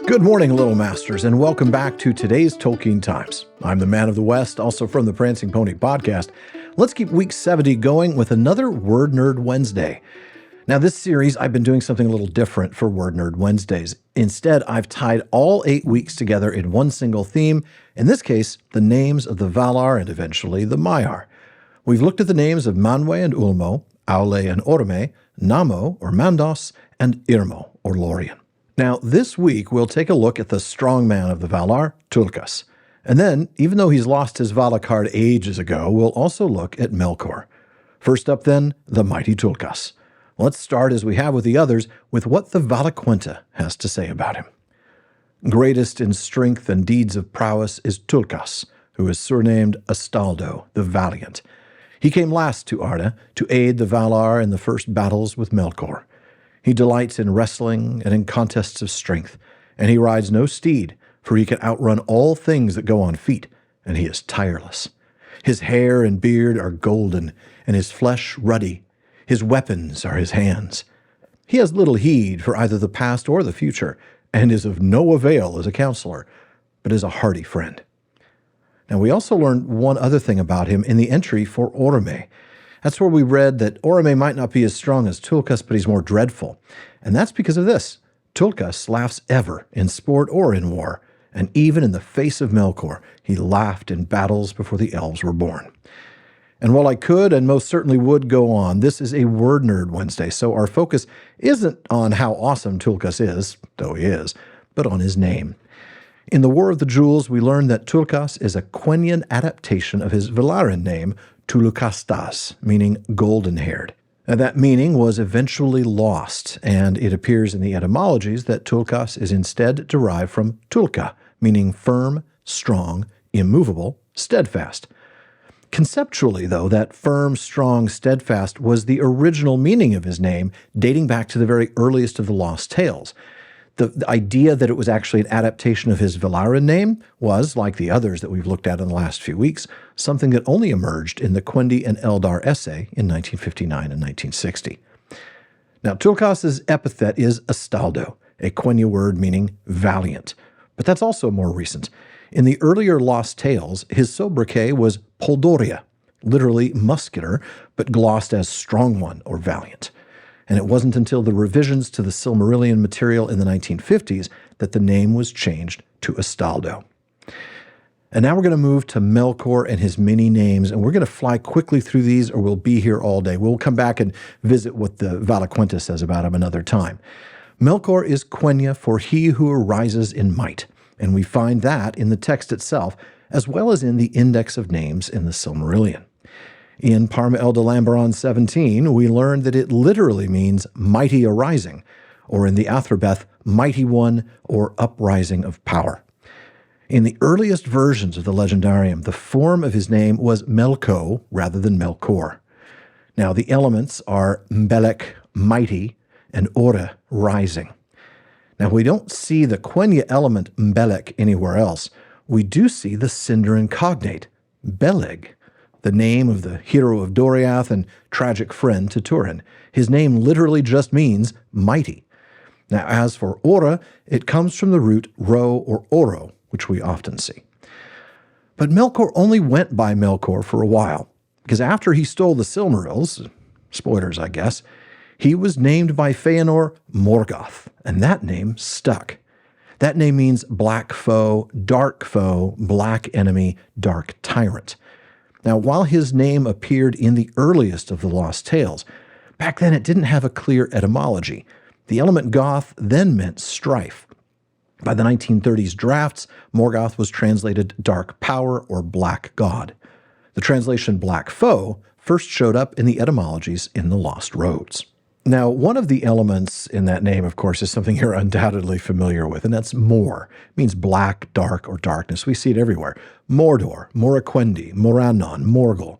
Good morning, Little Masters, and welcome back to today's Tolkien Times. I'm the Man of the West, also from the Prancing Pony podcast. Let's keep week 70 going with another Word Nerd Wednesday. Now, this series, I've been doing something a little different for Word Nerd Wednesdays. Instead, I've tied all 8 weeks together in one single theme, in this case, the names of the Valar and eventually the Maiar. We've looked at the names of Manwë and Ulmo, Aule and Orome, Namo or Mandos, and Irmo or Lorien. Now, this week, we'll take a look at the strong man of the Valar, Tulkas. And then, even though he's lost his Vala card ages ago, we'll also look at Melkor. First up, then, the mighty Tulkas. Let's start, as we have with the others, with what the Valaquenta has to say about him. Greatest in strength and deeds of prowess is Tulkas, who is surnamed Astaldo, the Valiant. He came last to Arda to aid the Valar in the first battles with Melkor. He delights in wrestling and in contests of strength, and he rides no steed, for he can outrun all things that go on feet, and he is tireless. His hair and beard are golden, and his flesh ruddy. His weapons are his hands. He has little heed for either the past or the future, and is of no avail as a counselor, but is a hearty friend. Now, we also learned one other thing about him in the entry for Orome. That's where we read that Orome might not be as strong as Tulkas, but he's more dreadful. And that's because of this. Tulkas laughs ever, in sport or in war, and even in the face of Melkor, he laughed in battles before the elves were born. And while I could and most certainly would go on, this is a Word Nerd Wednesday, so our focus isn't on how awesome Tulkas is, though he is, but on his name. In the War of the Jewels, we learned that Tulkas is a Quenya adaptation of his Valarin name, Tulkas, meaning golden-haired. And that meaning was eventually lost, and it appears in the etymologies that Tulkas is instead derived from Tulka, meaning firm, strong, immovable, steadfast. Conceptually, though, that firm, strong, steadfast was the original meaning of his name, dating back to the very earliest of the Lost Tales. The idea that it was actually an adaptation of his Valarin name was, like the others that we've looked at in the last few weeks, something that only emerged in the Quendi and Eldar essay in 1959 and 1960. Now, Tulkas's epithet is Astaldo, a Quenya word meaning valiant, but that's also more recent. In the earlier Lost Tales, his sobriquet was Poldoria, literally muscular, but glossed as strong one or valiant. And it wasn't until the revisions to the Silmarillion material in the 1950s that the name was changed to Astaldo. And now we're going to move to Melkor and his many names, and we're going to fly quickly through these or we'll be here all day. We'll come back and visit what the Valaquenta says about him another time. Melkor is Quenya for he who arises in might, and we find that in the text itself, as well as in the Index of Names in the Silmarillion. In Parma Eldalamberon 17, we learned that it literally means mighty arising, or in the Athrobeth, mighty one or uprising of power. In the earliest versions of the Legendarium, the form of his name was Melko rather than Melkor. Now, the elements are Mbelek, mighty, and Ora, rising. Now, we don't see the Quenya element Mbelek anywhere else. We do see the Sindarin cognate, Beleg, the name of the hero of Doriath and tragic friend to Turin. His name literally just means mighty. Now, as for Ora, it comes from the root ro or oro, which we often see. But Melkor only went by Melkor for a while, because after he stole the Silmarils, spoilers I guess, he was named by Feanor Morgoth, and that name stuck. That name means black foe, black enemy, dark tyrant. Now, while his name appeared in the earliest of the Lost Tales, back then it didn't have a clear etymology. The element goth then meant strife. By the 1930s drafts, Morgoth was translated dark power or black god. The translation black foe first showed up in the etymologies in the Lost Roads. Now, one of the elements in that name, of course, is something you're undoubtedly familiar with, and that's Mor. It means black, dark, or darkness. We see it everywhere. Mordor, Moraquendi, Morannon, Morgul.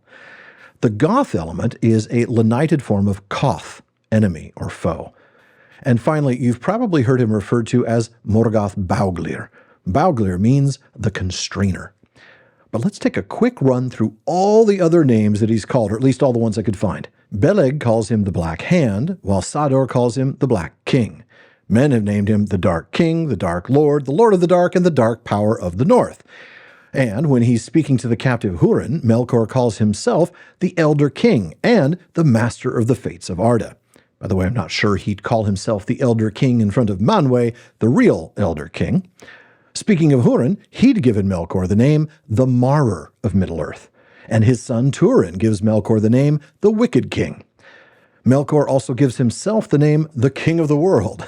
The Goth element is a lenited form of Koth, enemy or foe. And finally, you've probably heard him referred to as Morgoth Bauglir. Bauglir means the constrainer. But let's take a quick run through all the other names that he's called, or at least all the ones I could find. Beleg calls him the Black Hand, while Sador calls him the Black King. Men have named him the Dark King, the Dark Lord, the Lord of the Dark, and the Dark Power of the North. And when he's speaking to the captive Hurin, Melkor calls himself the Elder King and the Master of the Fates of Arda. By the way, I'm not sure he'd call himself the Elder King in front of Manwë, the real Elder King. Speaking of Hurin, he'd given Melkor the name the Marrer of Middle-earth, and his son Turin gives Melkor the name the Wicked King. Melkor also gives himself the name the King of the World.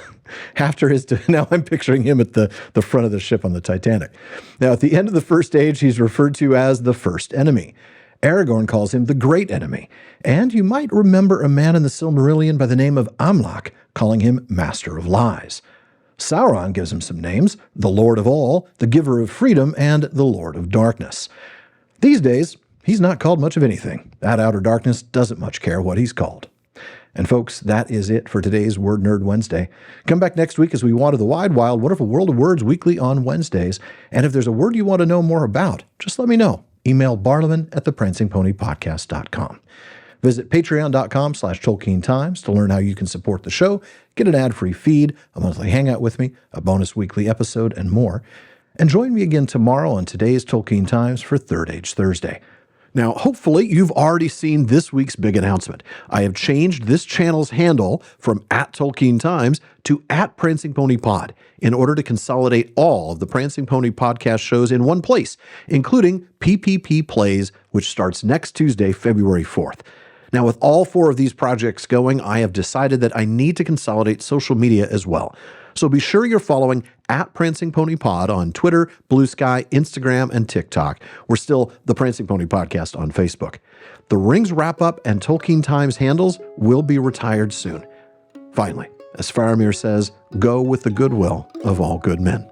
Now I'm picturing him at the front of the ship on the Titanic. Now, at the end of the First Age, he's referred to as the First Enemy. Aragorn calls him the Great Enemy. And you might remember a man in the Silmarillion by the name of Amlach, calling him Master of Lies. Sauron gives him some names: the Lord of All, the Giver of Freedom, and the Lord of Darkness. These days, he's not called much of anything. That Outer Darkness doesn't much care what he's called. And folks, that is it for today's Word Nerd Wednesday. Come back next week as we wander the wide, wild, wonderful world of words weekly on Wednesdays. And if there's a word you want to know more about, just let me know. Email barliman@theprancingponypodcast.com. Visit patreon.com/TolkienTimes to learn how you can support the show, get an ad-free feed, a monthly hangout with me, a bonus weekly episode, and more. And join me again tomorrow on today's Tolkien Times for Third Age Thursday. Now, hopefully, you've already seen this week's big announcement. I have changed this channel's handle from @Tolkien Times to @PrancingPonyPod in order to consolidate all of the Prancing Pony podcast shows in one place, including PPP Plays, which starts next Tuesday, February 4th. Now, with all 4 of these projects going, I have decided that I need to consolidate social media as well. So be sure you're following @PrancingPonyPod on Twitter, Blue Sky, Instagram, and TikTok. We're still the Prancing Pony Podcast on Facebook. The Rings Wrap-Up and Tolkien Times handles will be retired soon. Finally, as Faramir says, go with the goodwill of all good men.